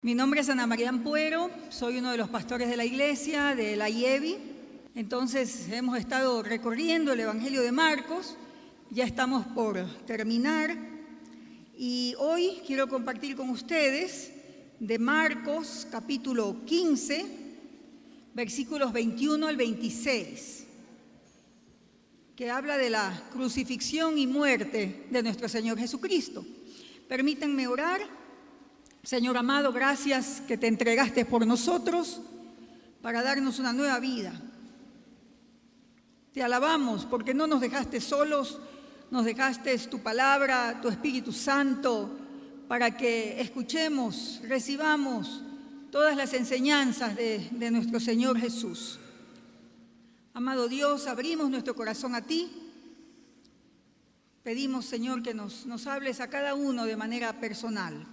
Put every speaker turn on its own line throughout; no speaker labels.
Mi nombre es Ana María Ampuero, soy uno de los pastores de la iglesia, de la IEBI. Entonces hemos estado recorriendo el Evangelio de Marcos, ya estamos por terminar y hoy quiero compartir con ustedes de Marcos capítulo 15, versículos 21 al 26, que habla de la crucifixión y muerte de nuestro Señor Jesucristo. Permítanme orar. Señor amado, gracias que te entregaste por nosotros para darnos una nueva vida. Te alabamos porque no nos dejaste solos, nos dejaste tu palabra, tu Espíritu Santo, para que escuchemos, recibamos todas las enseñanzas de nuestro Señor Jesús. Amado Dios, abrimos nuestro corazón a ti. Pedimos, Señor, que nos hables a cada uno de manera personal.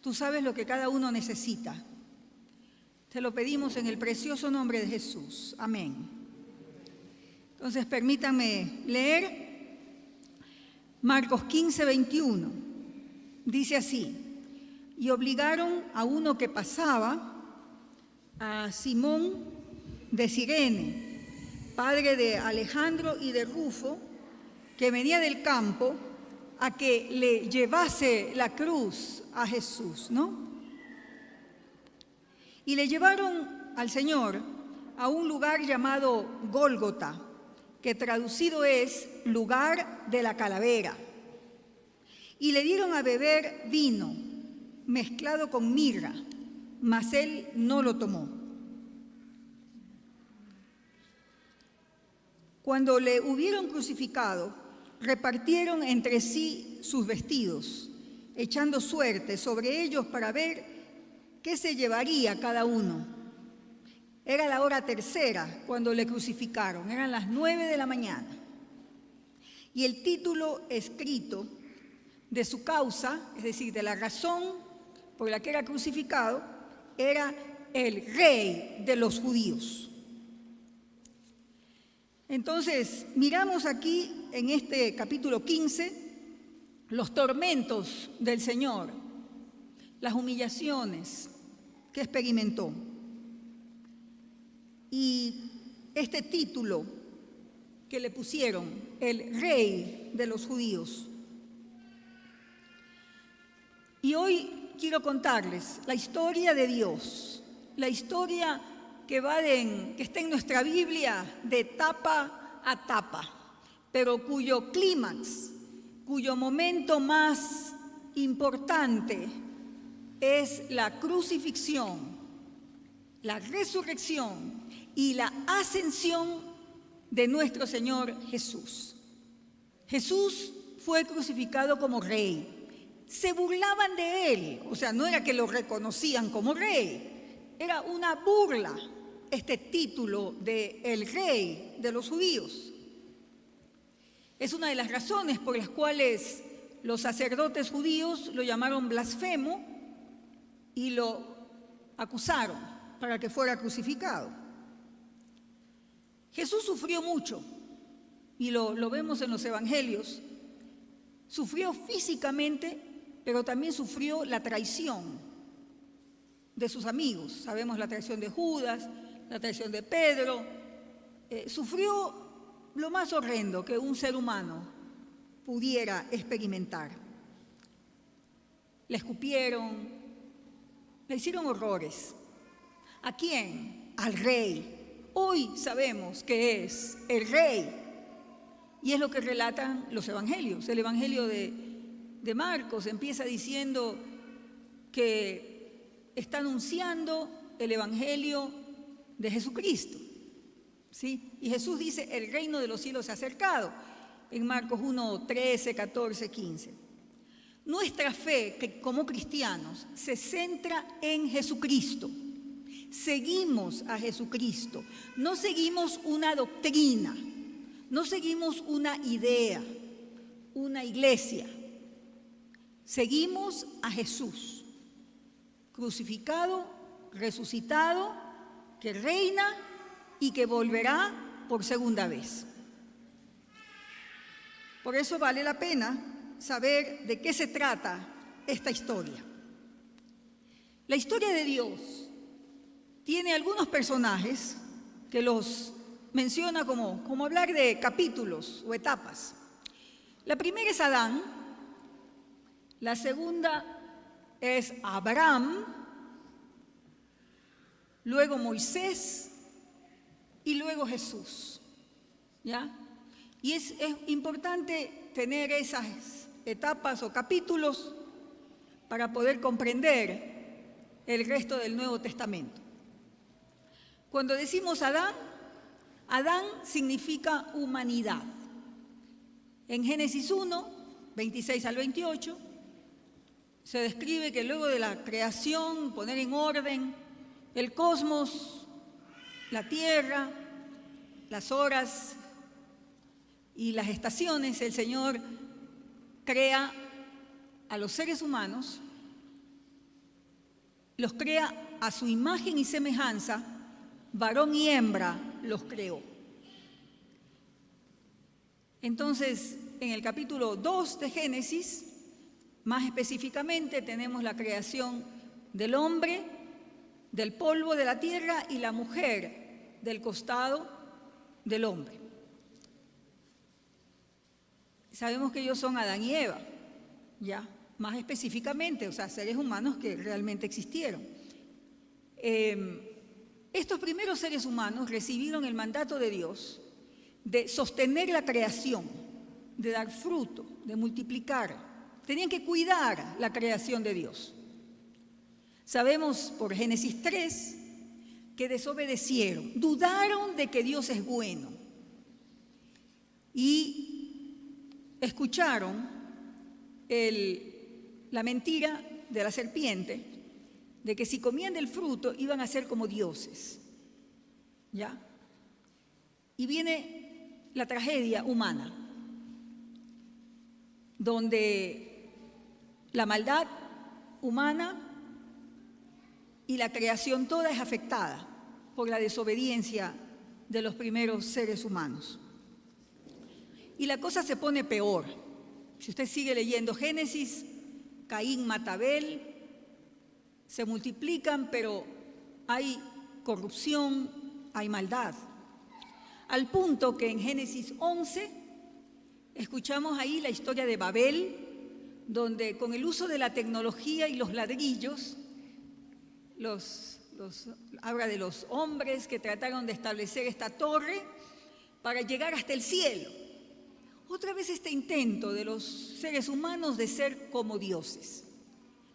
Tú sabes lo que cada uno necesita. Te lo pedimos en el precioso nombre de Jesús. Amén. Entonces, permítanme leer Marcos 15, 21. Dice así: y obligaron a uno que pasaba, a Simón de Cirene, padre de Alejandro y de Rufo, que venía del campo, a que le llevase la cruz a Jesús, ¿no? Y le llevaron al Señor a un lugar llamado Gólgota, que traducido es lugar de la calavera. Y le dieron a beber vino mezclado con mirra, mas él no lo tomó. Cuando le hubieron crucificado, repartieron entre sí sus vestidos, echando suerte sobre ellos para ver qué se llevaría cada uno. Era la hora tercera cuando le crucificaron, eran las 9 de la mañana. Y el título escrito de su causa, es decir, de la razón por la que era crucificado, era el Rey de los Judíos. Entonces, miramos aquí en este capítulo 15 los tormentos del Señor, las humillaciones que experimentó. Y este título que le pusieron, el Rey de los Judíos. Y hoy quiero contarles la historia de Dios, la historia que está en nuestra Biblia de tapa a tapa, pero cuyo clímax, cuyo momento más importante es la crucifixión, la resurrección y la ascensión de nuestro Señor Jesús. Jesús fue crucificado como rey. Se burlaban de él, o sea, no era que lo reconocían como rey, era una burla este título de el Rey de los Judíos. Es una de las razones por las cuales los sacerdotes judíos lo llamaron blasfemo y lo acusaron para que fuera crucificado. Jesús sufrió mucho y lo vemos en los evangelios. Sufrió físicamente, pero también sufrió la traición de sus amigos. Sabemos la traición de Judas, la traición de Pedro. Sufrió lo más horrendo que un ser humano pudiera experimentar. Le escupieron, le hicieron horrores. ¿A quién? Al Rey. Hoy sabemos que es el Rey. Y es lo que relatan los evangelios. El evangelio de Marcos empieza diciendo que está anunciando el evangelio de Jesucristo, ¿sí? Y Jesús dice, el reino de los cielos se ha acercado, en Marcos 1, 13, 14, 15. Nuestra fe, que como cristianos, se centra en Jesucristo. Seguimos a Jesucristo, no seguimos una doctrina, no seguimos una idea, una iglesia. Seguimos a Jesús, crucificado, resucitado, que reina y que volverá por segunda vez. Por eso vale la pena saber de qué se trata esta historia. La historia de Dios tiene algunos personajes que los menciona como hablar de capítulos o etapas. La primera es Adán, la segunda es Abraham, luego Moisés y luego Jesús, ¿ya? Y es importante tener esas etapas o capítulos para poder comprender el resto del Nuevo Testamento. Cuando decimos Adán, Adán significa humanidad. En Génesis 1, 26 al 28, se describe que luego de la creación, poner en orden el cosmos, la tierra, las horas y las estaciones, el Señor crea a los seres humanos, los crea a su imagen y semejanza, varón y hembra los creó. Entonces, en el capítulo 2 de Génesis, más específicamente, tenemos la creación del hombre, del polvo de la tierra, y la mujer del costado del hombre. Sabemos que ellos son Adán y Eva, ya, más específicamente, o sea, seres humanos que realmente existieron. Estos primeros seres humanos recibieron el mandato de Dios de sostener la creación, de dar fruto, de multiplicar. Tenían que cuidar la creación de Dios. Sabemos por Génesis 3 que desobedecieron, dudaron de que Dios es bueno y escucharon la mentira de la serpiente de que si comían del fruto iban a ser como dioses, ¿ya? Y viene la tragedia humana, donde la maldad humana y la creación toda es afectada por la desobediencia de los primeros seres humanos. Y la cosa se pone peor. Si usted sigue leyendo Génesis, Caín mata a Abel, se multiplican, pero hay corrupción, hay maldad. Al punto que en Génesis 11 escuchamos ahí la historia de Babel, donde con el uso de la tecnología y los ladrillos, habla de los hombres que trataron de establecer esta torre para llegar hasta el cielo. Otra vez este intento de los seres humanos de ser como dioses.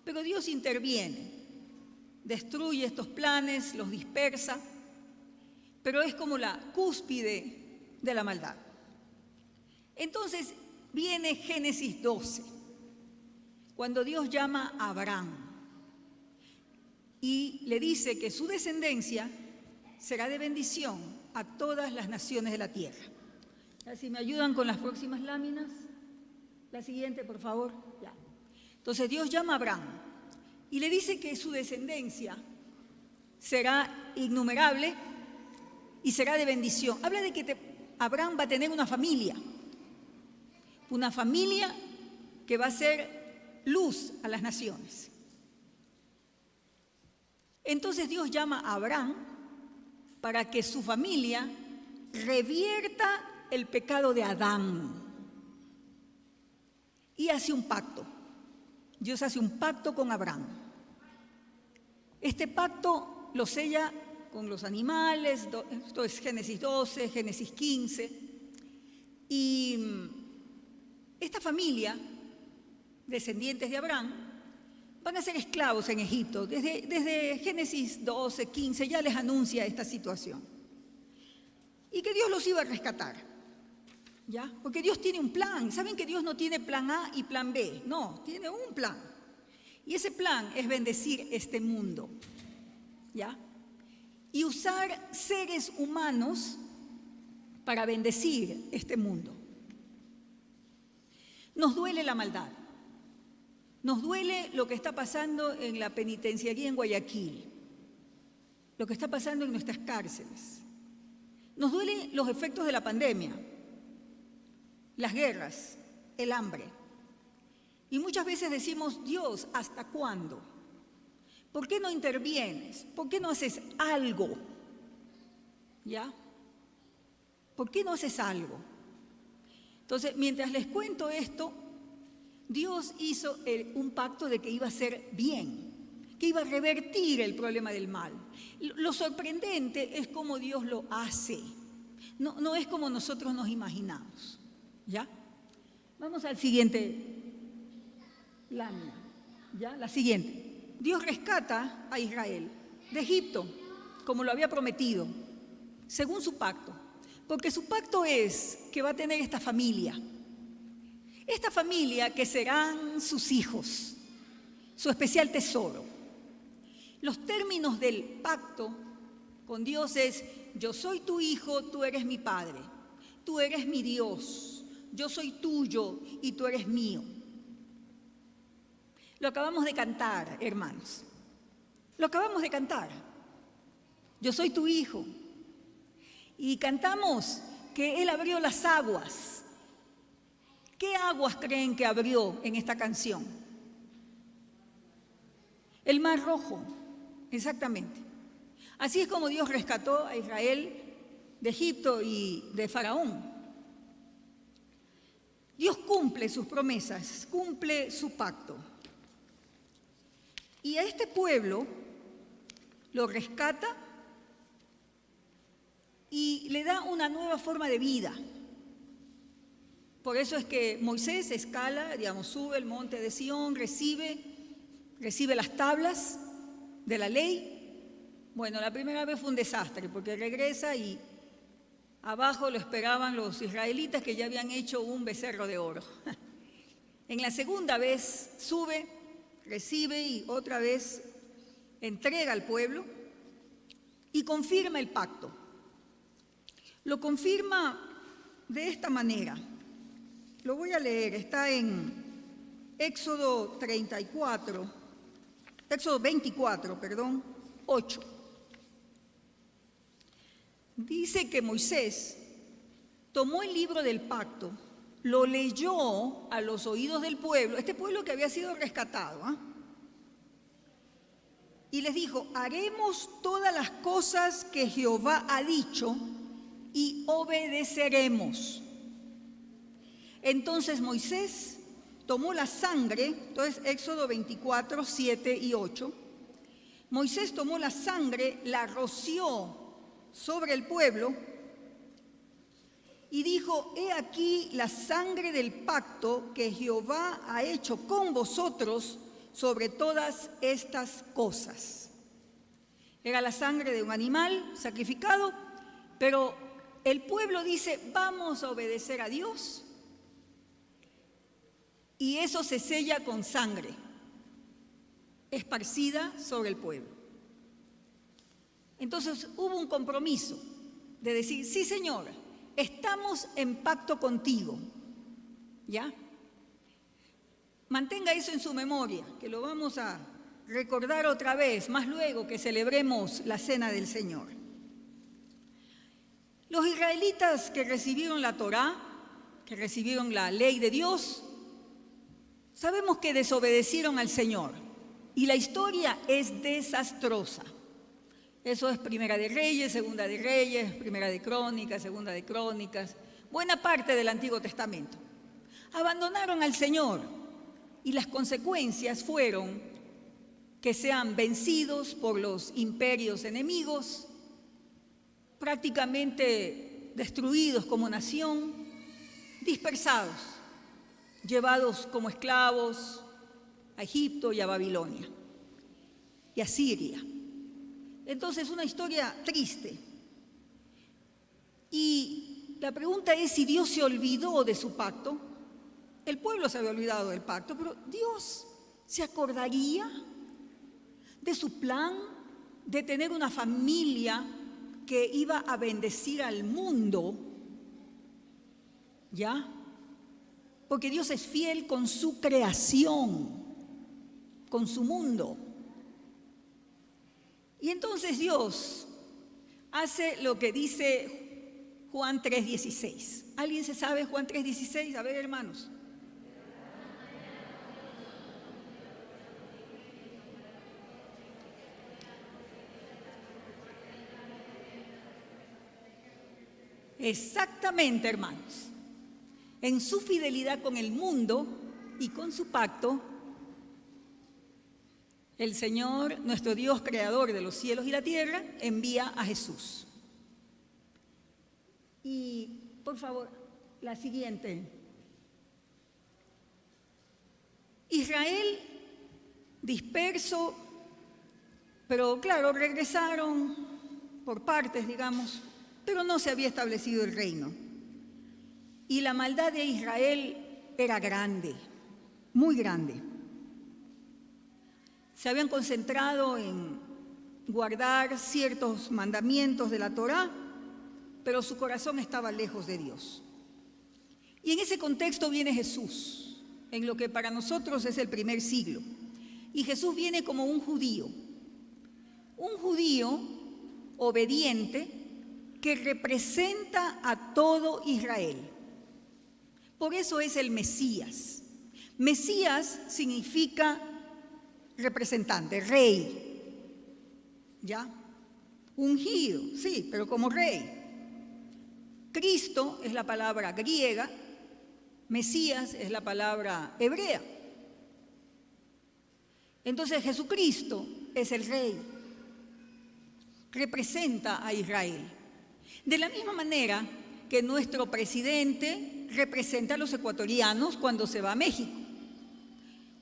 Pero Dios interviene, destruye estos planes, los dispersa, pero es como la cúspide de la maldad. Entonces viene Génesis 12, cuando Dios llama a Abraham y le dice que su descendencia será de bendición a todas las naciones de la tierra. Si me ayudan con las próximas láminas. La siguiente, por favor. Ya. Entonces Dios llama a Abraham y le dice que su descendencia será innumerable y será de bendición. Habla de que Abraham va a tener una familia que va a ser luz a las naciones. Entonces Dios llama a Abraham para que su familia revierta el pecado de Adán y hace un pacto. Dios hace un pacto con Abraham. Este pacto lo sella con los animales, esto es Génesis 12, Génesis 15, y esta familia, descendientes de Abraham, van a ser esclavos en Egipto. Desde Génesis 12, 15 ya les anuncia esta situación. Y que Dios los iba a rescatar, ¿ya? Porque Dios tiene un plan. ¿Saben que Dios no tiene plan A y plan B? No, tiene un plan. Y ese plan es bendecir este mundo, ¿ya? Y usar seres humanos para bendecir este mundo. Nos duele la maldad. Nos duele lo que está pasando en la penitenciaría en Guayaquil, lo que está pasando en nuestras cárceles. Nos duelen los efectos de la pandemia, las guerras, el hambre. Y muchas veces decimos, Dios, ¿hasta cuándo? ¿Por qué no intervienes? ¿Por qué no haces algo? ¿Ya? ¿Por qué no haces algo? Entonces, mientras les cuento esto, Dios hizo un pacto de que iba a ser bien, que iba a revertir el problema del mal. Lo sorprendente es cómo Dios lo hace. No es como nosotros nos imaginamos. ¿Ya? Vamos al siguiente lámina. ¿Ya? La siguiente. Dios rescata a Israel de Egipto, como lo había prometido, según su pacto. Porque su pacto es que va a tener esta familia que serán sus hijos, su especial tesoro. Los términos del pacto con Dios es: yo soy tu hijo, tú eres mi padre, tú eres mi Dios, yo soy tuyo y tú eres mío. Lo acabamos de cantar, hermanos. Lo acabamos de cantar. Yo soy tu hijo. Y cantamos que Él abrió las aguas. ¿Qué aguas creen que abrió en esta canción? El Mar Rojo, exactamente. Así es como Dios rescató a Israel de Egipto y de Faraón. Dios cumple sus promesas, cumple su pacto. Y a este pueblo lo rescata y le da una nueva forma de vida. Por eso es que Moisés escala, sube el monte de Sión, recibe las tablas de la ley. Bueno, la primera vez fue un desastre, porque regresa y abajo lo esperaban los israelitas que ya habían hecho un becerro de oro. En la segunda vez sube, recibe y otra vez entrega al pueblo y confirma el pacto. Lo confirma de esta manera. Lo voy a leer, está en Éxodo 24, 8. Dice que Moisés tomó el libro del pacto, lo leyó a los oídos del pueblo, este pueblo que había sido rescatado, y les dijo: haremos todas las cosas que Jehová ha dicho y obedeceremos. Entonces Moisés tomó la sangre, entonces Éxodo 24, 7 y 8, Moisés tomó la sangre, la roció sobre el pueblo y dijo: he aquí la sangre del pacto que Jehová ha hecho con vosotros sobre todas estas cosas. Era la sangre de un animal sacrificado, pero el pueblo dice: vamos a obedecer a Dios, y eso se sella con sangre esparcida sobre el pueblo. Entonces hubo un compromiso de decir: sí, Señor, estamos en pacto contigo. ¿Ya? Mantenga eso en su memoria, que lo vamos a recordar otra vez, más luego que celebremos la Cena del Señor. Los israelitas que recibieron la Torá, que recibieron la ley de Dios, sabemos que desobedecieron al Señor. Y la historia es desastrosa. Eso es Primera de Reyes, Segunda de Reyes, Primera de Crónicas, Segunda de Crónicas, buena parte del Antiguo Testamento. Abandonaron al Señor y las consecuencias fueron que sean vencidos por los imperios enemigos, prácticamente destruidos como nación, dispersados, llevados como esclavos a Egipto y a Babilonia y a Siria. Entonces, una historia triste. Y la pregunta es si Dios se olvidó de su pacto. El pueblo se había olvidado del pacto, pero Dios se acordaría de su plan de tener una familia que iba a bendecir al mundo, ¿ya? Porque Dios es fiel con su creación, con su mundo. Y entonces Dios hace lo que dice Juan 3:16. ¿Alguien se sabe Juan 3:16? A ver, hermanos. Exactamente, hermanos. En su fidelidad con el mundo y con su pacto, el Señor, nuestro Dios creador de los cielos y la tierra, envía a Jesús. Y, por favor, la siguiente. Israel disperso, pero claro, regresaron por partes, digamos, pero no se había establecido el reino. Y la maldad de Israel era grande, muy grande. Se habían concentrado en guardar ciertos mandamientos de la Torá, pero su corazón estaba lejos de Dios. Y en ese contexto viene Jesús, en lo que para nosotros es el primer siglo. Y Jesús viene como un judío obediente que representa a todo Israel. Por eso es el Mesías. Mesías significa representante, rey, ¿ya? Ungido, sí, pero como rey. Cristo es la palabra griega, Mesías es la palabra hebrea. Entonces Jesucristo es el rey, representa a Israel. De la misma manera que nuestro presidente representa a los ecuatorianos cuando se va a México,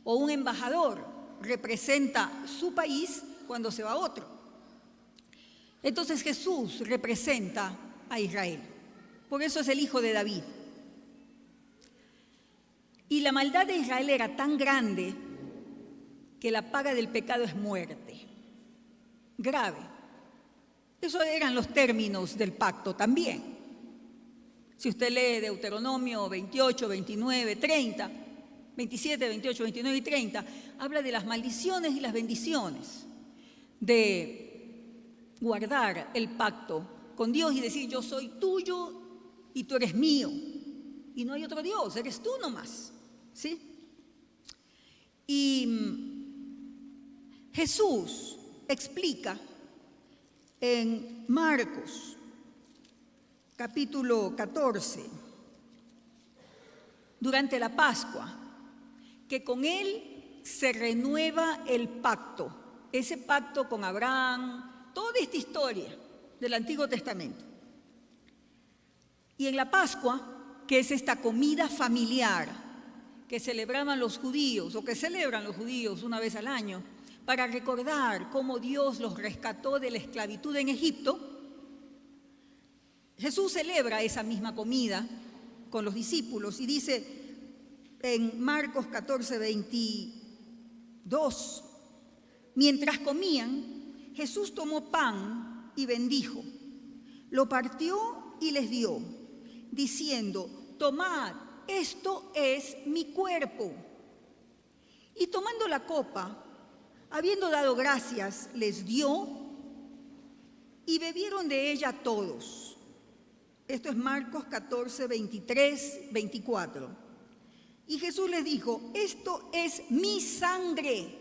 o un embajador representa su país cuando se va a otro. Entonces Jesús representa a Israel. Por eso es el hijo de David. Y la maldad de Israel era tan grande que la paga del pecado es muerte. Grave. Esos eran los términos del pacto también. Si usted lee Deuteronomio 28, 29, 30, 27, 28, 29 y 30, habla de las maldiciones y las bendiciones, de guardar el pacto con Dios y decir yo soy tuyo y tú eres mío. Y no hay otro Dios, eres tú nomás. ¿Sí? Y Jesús explica en Marcos, capítulo 14, durante la Pascua, que con él se renueva el pacto, ese pacto con Abraham, toda esta historia del Antiguo Testamento. Y en la Pascua, que es esta comida familiar que celebraban los judíos, o que celebran los judíos una vez al año, para recordar cómo Dios los rescató de la esclavitud en Egipto, Jesús celebra esa misma comida con los discípulos y dice en Marcos 14, 22, mientras comían, Jesús tomó pan y bendijo, lo partió y les dio, diciendo, tomad, esto es mi cuerpo. Y tomando la copa, habiendo dado gracias, les dio y bebieron de ella todos. Esto es Marcos 14, 23, 24. Y Jesús les dijo, esto es mi sangre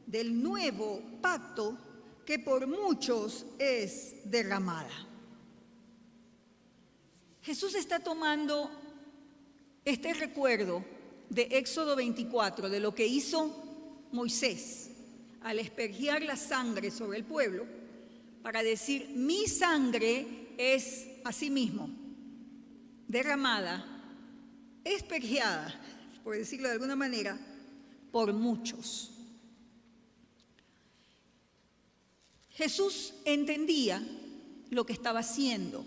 del nuevo pacto que por muchos es derramada. Jesús está tomando este recuerdo de Éxodo 24, de lo que hizo Moisés al aspergiar la sangre sobre el pueblo, para decir, mi sangre es asimismo derramada, aspergiada, por decirlo de alguna manera, por muchos. Jesús entendía lo que estaba haciendo,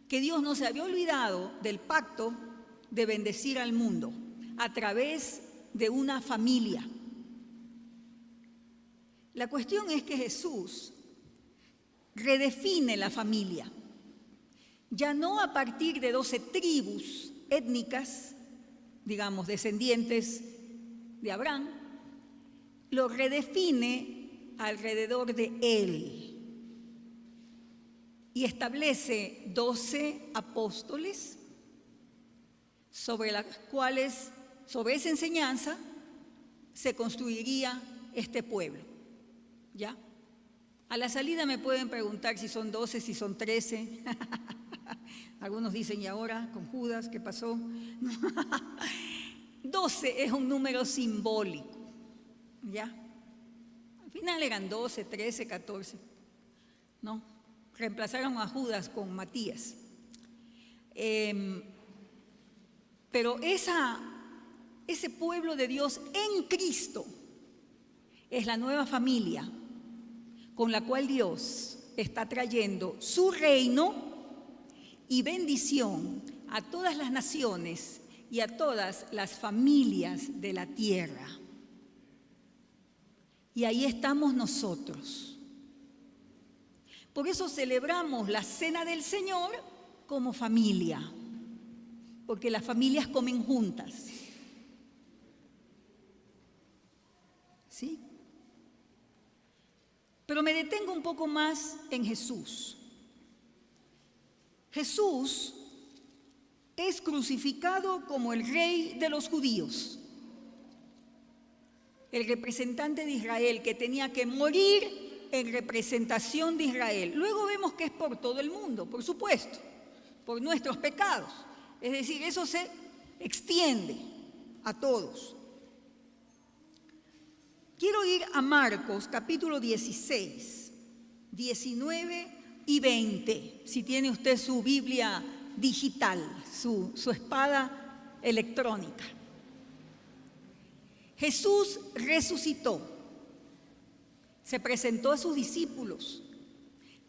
que Dios no se había olvidado del pacto de bendecir al mundo a través de una familia. La cuestión es que Jesús redefine la familia, ya no a partir de 12 tribus étnicas, digamos, descendientes de Abraham, lo redefine alrededor de él y establece 12 apóstoles sobre las cuales, sobre esa enseñanza, se construiría este pueblo. ¿Ya? A la salida me pueden preguntar si son 12, si son 13. Algunos dicen, ¿y ahora con Judas qué pasó? 12 es un número simbólico, ¿ya? Al final eran 12, 13, 14, ¿no? Reemplazaron a Judas con Matías. Pero ese pueblo de Dios en Cristo es la nueva familia con la cual Dios está trayendo su reino y bendición a todas las naciones y a todas las familias de la tierra. Y ahí estamos nosotros. Por eso celebramos la Cena del Señor como familia, porque las familias comen juntas. ¿Sí? Pero me detengo un poco más en Jesús. Jesús es crucificado como el rey de los judíos, el representante de Israel que tenía que morir en representación de Israel. Luego vemos que es por todo el mundo, por supuesto, por nuestros pecados. Es decir, eso se extiende a todos. Quiero ir a Marcos capítulo 16, 19 y 20, si tiene usted su Biblia digital, su espada electrónica. Jesús resucitó, se presentó a sus discípulos,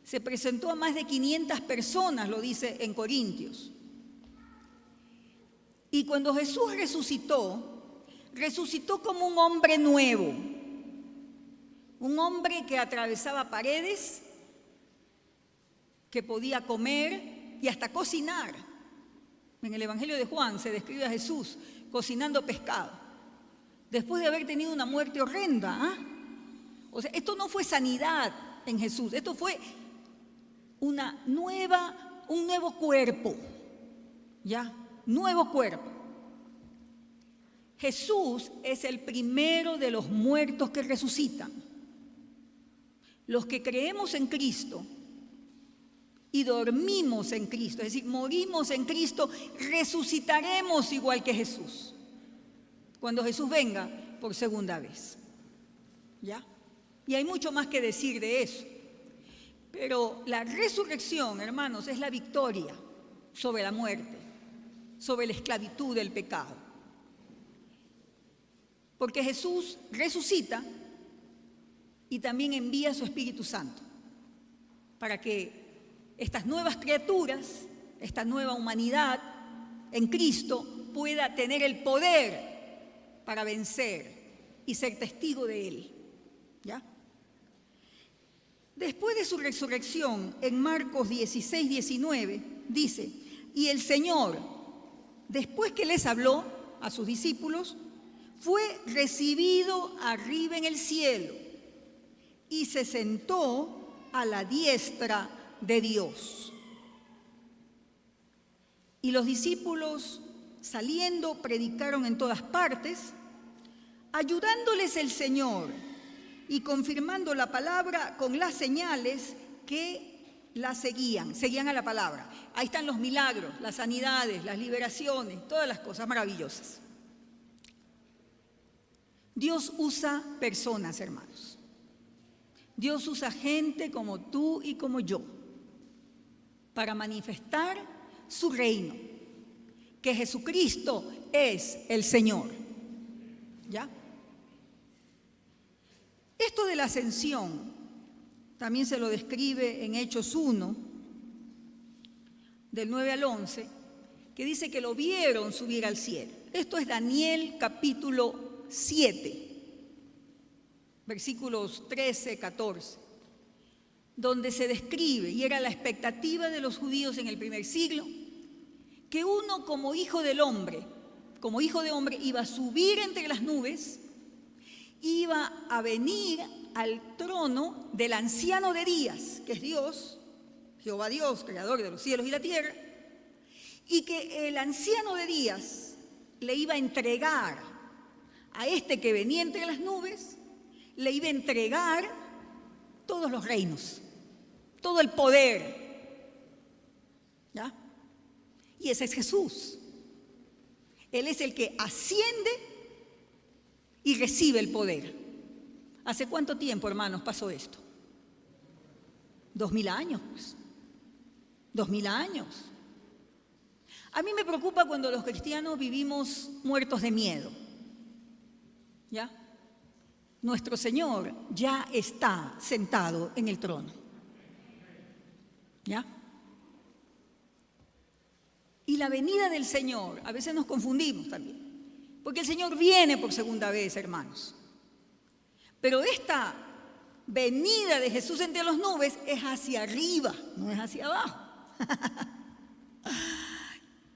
se presentó a más de 500 personas, lo dice en Corintios. Y cuando Jesús resucitó como un hombre nuevo, un hombre que atravesaba paredes, que podía comer y hasta cocinar. En el Evangelio de Juan se describe a Jesús cocinando pescado, después de haber tenido una muerte horrenda. O sea, esto no fue sanidad en Jesús, esto fue un nuevo cuerpo, ¿ya? Nuevo cuerpo. Jesús es el primero de los muertos que resucitan. Los que creemos en Cristo y dormimos en Cristo, es decir, morimos en Cristo, resucitaremos igual que Jesús cuando Jesús venga por segunda vez. ¿Ya? Y hay mucho más que decir de eso. Pero la resurrección, hermanos, es la victoria sobre la muerte, sobre la esclavitud del pecado. Porque Jesús resucita y también envía su Espíritu Santo para que estas nuevas criaturas, esta nueva humanidad en Cristo pueda tener el poder para vencer y ser testigo de Él. ¿Ya? Después de su resurrección, en Marcos 16, 19, dice, y el Señor, después que les habló a sus discípulos, fue recibido arriba en el cielo y se sentó a la diestra de Dios. Y los discípulos, saliendo, predicaron en todas partes, ayudándoles el Señor y confirmando la palabra con las señales que la seguían a la palabra. Ahí están los milagros, las sanidades, las liberaciones, todas las cosas maravillosas. Dios usa personas, hermanos. Dios usa gente como tú y como yo para manifestar su reino, que Jesucristo es el Señor. ¿Ya? Esto de la ascensión también se lo describe en Hechos 1, del 9 al 11, que dice que lo vieron subir al cielo. Esto es Daniel capítulo 7, versículos 13, 14, donde se describe, y era la expectativa de los judíos en el primer siglo, que uno como hijo del hombre, como hijo de hombre, iba a subir entre las nubes, iba a venir al trono del anciano de días, que es Dios, Jehová Dios, creador de los cielos y la tierra, y que el anciano de días le iba a entregar a este que venía entre las nubes, le iba a entregar todos los reinos, todo el poder. ¿Ya? Y ese es Jesús. Él es el que asciende y recibe el poder. ¿Hace cuánto tiempo, hermanos, pasó esto? 2000 años, pues. 2000 años. A mí me preocupa cuando los cristianos vivimos muertos de miedo. ¿Ya? Nuestro Señor ya está sentado en el trono. ¿Ya? Y la venida del Señor, a veces nos confundimos también, porque el Señor viene por segunda vez, hermanos. Pero esta venida de Jesús entre las nubes es hacia arriba, no es hacia abajo.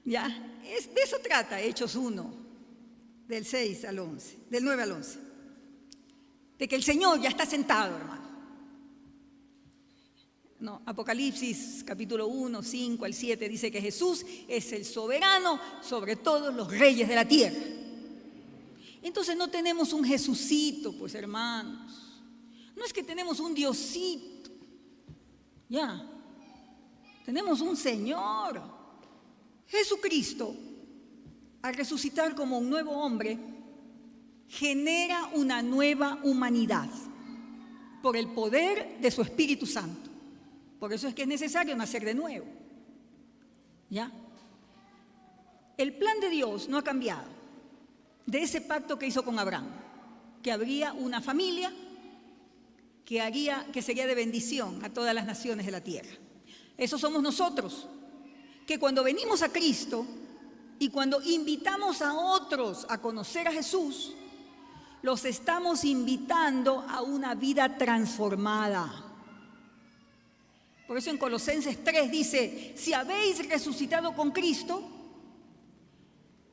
¿Ya? De eso trata Hechos 1, del 6 al 11, del 9 al 11. De que el Señor ya está sentado, hermano. No, Apocalipsis capítulo 1, 5 al 7 dice que Jesús es el soberano sobre todos los reyes de la tierra. Entonces no tenemos un Jesucito, pues hermanos. No es que tenemos un Diosito. Ya. Tenemos un Señor. Jesucristo, al resucitar como un nuevo hombre, genera una nueva humanidad por el poder de su Espíritu Santo. Por eso es que es necesario nacer de nuevo. ¿Ya? El plan de Dios no ha cambiado de ese pacto que hizo con Abraham, que habría una familia que sería de bendición a todas las naciones de la tierra. Eso somos nosotros, que cuando venimos a Cristo y cuando invitamos a otros a conocer a Jesús, los estamos invitando a una vida transformada. Por eso en Colosenses 3 dice, si habéis resucitado con Cristo,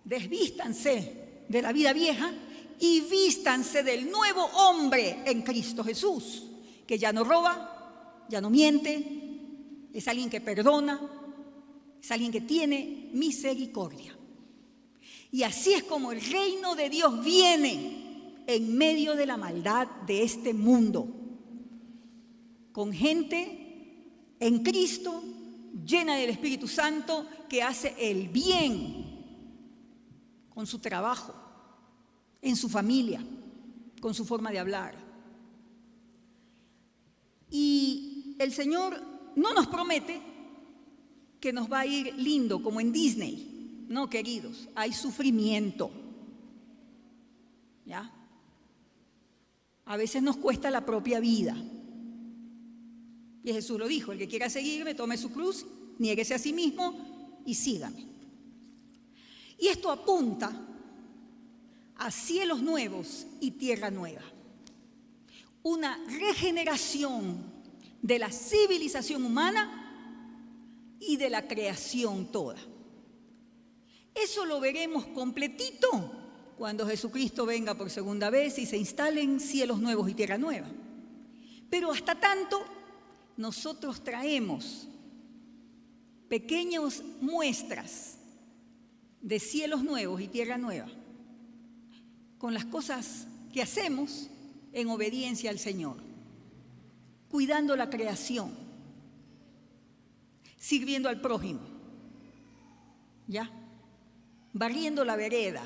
desvístanse de la vida vieja y vístanse del nuevo hombre en Cristo Jesús, que ya no roba, ya no miente, es alguien que perdona, es alguien que tiene misericordia. Y así es como el reino de Dios viene en medio de la maldad de este mundo, con gente en Cristo, llena del Espíritu Santo, que hace el bien con su trabajo, en su familia, con su forma de hablar. Y el Señor no nos promete que nos va a ir lindo como en Disney. No, queridos, hay sufrimiento. ¿Ya? A veces nos cuesta la propia vida. Y Jesús lo dijo, el que quiera seguirme, tome su cruz, niéguese a sí mismo y sígame. Y esto apunta a cielos nuevos y tierra nueva. Una regeneración de la civilización humana y de la creación toda. Eso lo veremos completito cuando Jesucristo venga por segunda vez y se instalen cielos nuevos y tierra nueva. Pero hasta tanto, nosotros traemos pequeñas muestras de cielos nuevos y tierra nueva con las cosas que hacemos en obediencia al Señor, cuidando la creación, sirviendo al prójimo, ¿ya? Barriendo la vereda,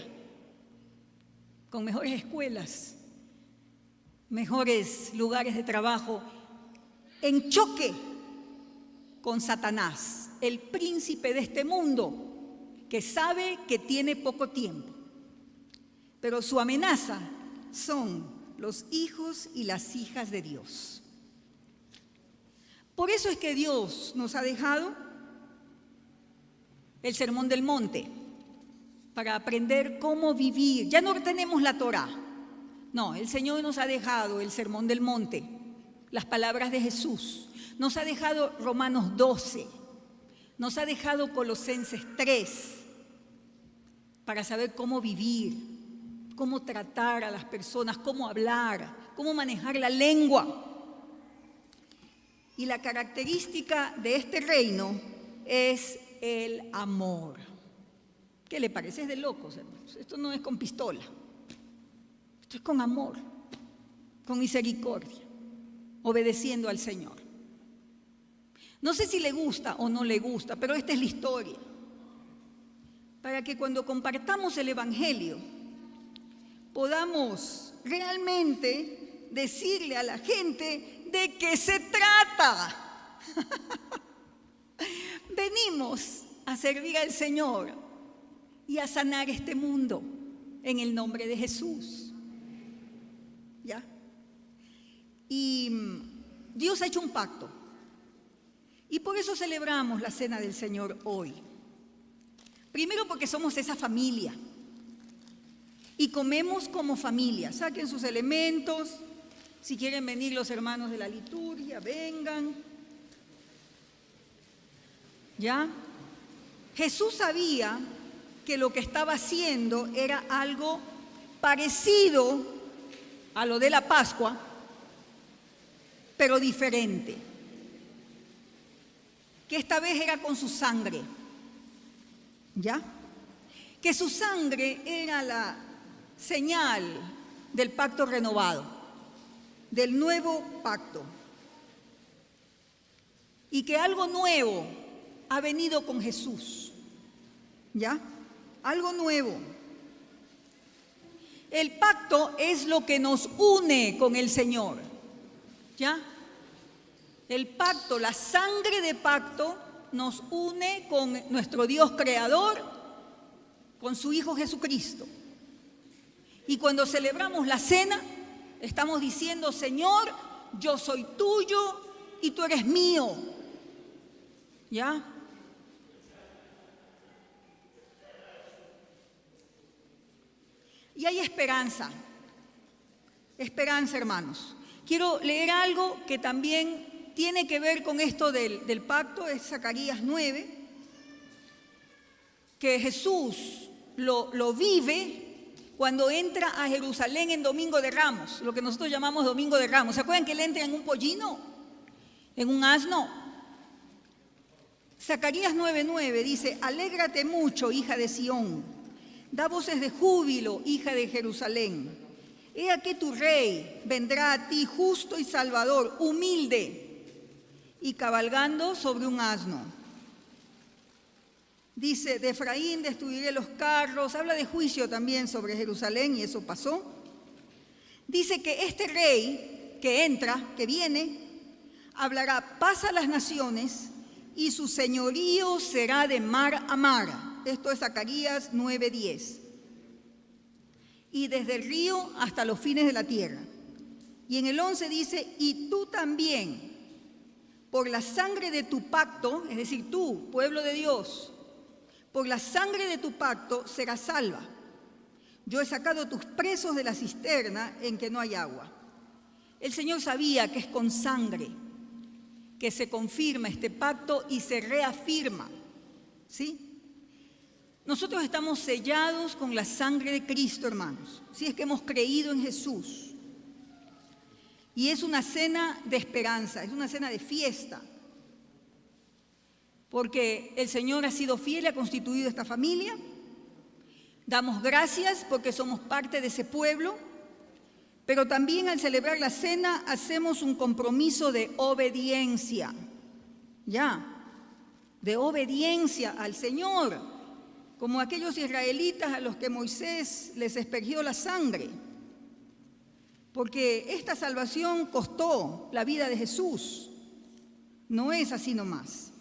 con mejores escuelas, mejores lugares de trabajo, en choque con Satanás, el príncipe de este mundo, que sabe que tiene poco tiempo. Pero su amenaza son los hijos y las hijas de Dios. Por eso es que Dios nos ha dejado el Sermón del Monte, para aprender cómo vivir. Ya no tenemos la Torá. No, el Señor nos ha dejado el Sermón del Monte, las palabras de Jesús. Nos ha dejado Romanos 12. Nos ha dejado Colosenses 3 para saber cómo vivir, cómo tratar a las personas, cómo hablar, cómo manejar la lengua. Y la característica de este reino es el amor. ¿Qué le parece? Es de locos, hermanos. Esto no es con pistola. Esto es con amor, con misericordia, obedeciendo al Señor. No sé si le gusta o no le gusta, pero esta es la historia. para que cuando compartamos el Evangelio podamos realmente decirle a la gente de qué se trata. Venimos a servir al Señor y a sanar este mundo en el nombre de Jesús. ¿Ya? Y Dios ha hecho un pacto. Y por eso celebramos la Cena del Señor hoy. Primero porque somos esa familia. Y comemos como familia. Saquen sus elementos. Si quieren venir los hermanos de la liturgia, vengan. ¿Ya? Jesús sabía que lo que estaba haciendo era algo parecido a lo de la Pascua, pero diferente. Que esta vez era con su sangre. ¿Ya? Que su sangre era la señal del pacto renovado, del nuevo pacto. Y que algo nuevo ha venido con Jesús. ¿Ya? Algo nuevo. El pacto es lo que nos une con el Señor. ¿Ya? El pacto, la sangre de pacto nos une con nuestro Dios creador, con su Hijo Jesucristo. Y cuando celebramos la cena, estamos diciendo, Señor, yo soy tuyo y tú eres mío. ¿Ya? Y hay esperanza. Esperanza, hermanos. Quiero leer algo que también tiene que ver con esto del pacto, es Zacarías 9, que Jesús lo vive cuando entra a Jerusalén en Domingo de Ramos, lo que nosotros llamamos Domingo de Ramos. ¿Se acuerdan que él entra en un pollino? ¿En un asno? Zacarías 9:9 dice, alégrate mucho, hija de Sión, da voces de júbilo, hija de Jerusalén. He aquí tu rey vendrá a ti justo y salvador, humilde y cabalgando sobre un asno. Dice, de Efraín destruiré los carros. Habla de juicio también sobre Jerusalén y eso pasó. Dice que este rey que entra, que viene, hablará paz a las naciones y su señorío será de mar a mar. Esto es Zacarías 9:10. Y desde el río hasta los fines de la tierra. Y en el 11 dice, y tú también, por la sangre de tu pacto, es decir, tú, pueblo de Dios, por la sangre de tu pacto serás salva. Yo he sacado tus presos de la cisterna en que no hay agua. El Señor sabía que es con sangre que se confirma este pacto y se reafirma. ¿Sí? Nosotros estamos sellados con la sangre de Cristo, hermanos, si es que hemos creído en Jesús. Y es una cena de esperanza, es una cena de fiesta. Porque el Señor ha sido fiel y ha constituido esta familia. Damos gracias porque somos parte de ese pueblo. Pero también al celebrar la cena hacemos un compromiso de obediencia. Ya, de obediencia al Señor. Como aquellos israelitas a los que Moisés les aspergió la sangre. Porque esta salvación costó la vida de Jesús. No es así nomás.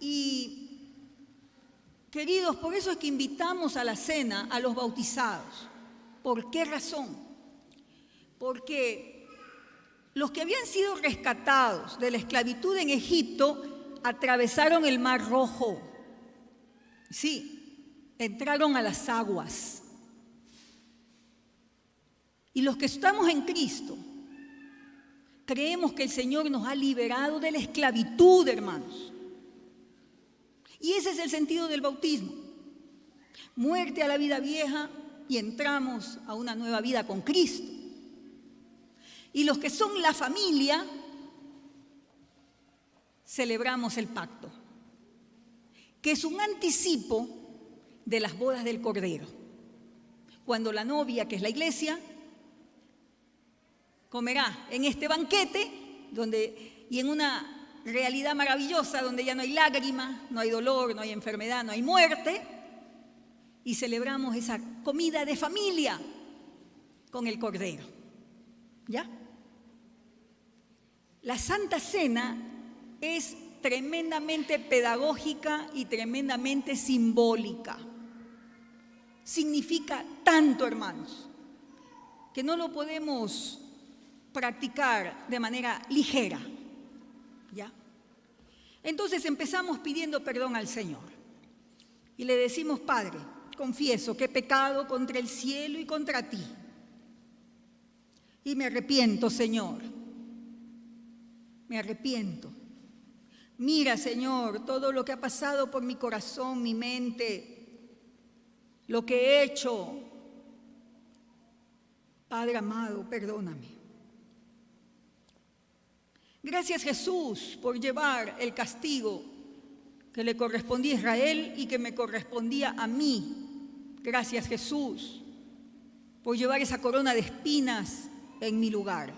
Y, queridos, por eso es que invitamos a la cena a los bautizados. ¿Por qué razón? Porque los que habían sido rescatados de la esclavitud en Egipto atravesaron el Mar Rojo. Sí, entraron a las aguas. Y los que estamos en Cristo, creemos que el Señor nos ha liberado de la esclavitud, hermanos. Y ese es el sentido del bautismo. Muerte a la vida vieja y entramos a una nueva vida con Cristo. Y los que son la familia, celebramos el pacto, que es un anticipo de las bodas del Cordero. Cuando la novia, que es la iglesia, comerá en este banquete y en una realidad maravillosa donde ya no hay lágrima, no hay dolor, no hay enfermedad, no hay muerte, y celebramos esa comida de familia con el Cordero. ¿Ya? La Santa Cena es tremendamente pedagógica y tremendamente simbólica. Significa tanto, hermanos, que no lo podemos practicar de manera ligera. ¿Ya? Entonces empezamos pidiendo perdón al Señor y le decimos: Padre, confieso que he pecado contra el cielo y contra ti, y me arrepiento, Señor, me arrepiento. Mira, Señor, todo lo que ha pasado por mi corazón, mi mente, lo que he hecho. Padre amado, perdóname. Gracias, Jesús, por llevar el castigo que le correspondía a Israel y que me correspondía a mí. Gracias, Jesús, por llevar esa corona de espinas en mi lugar.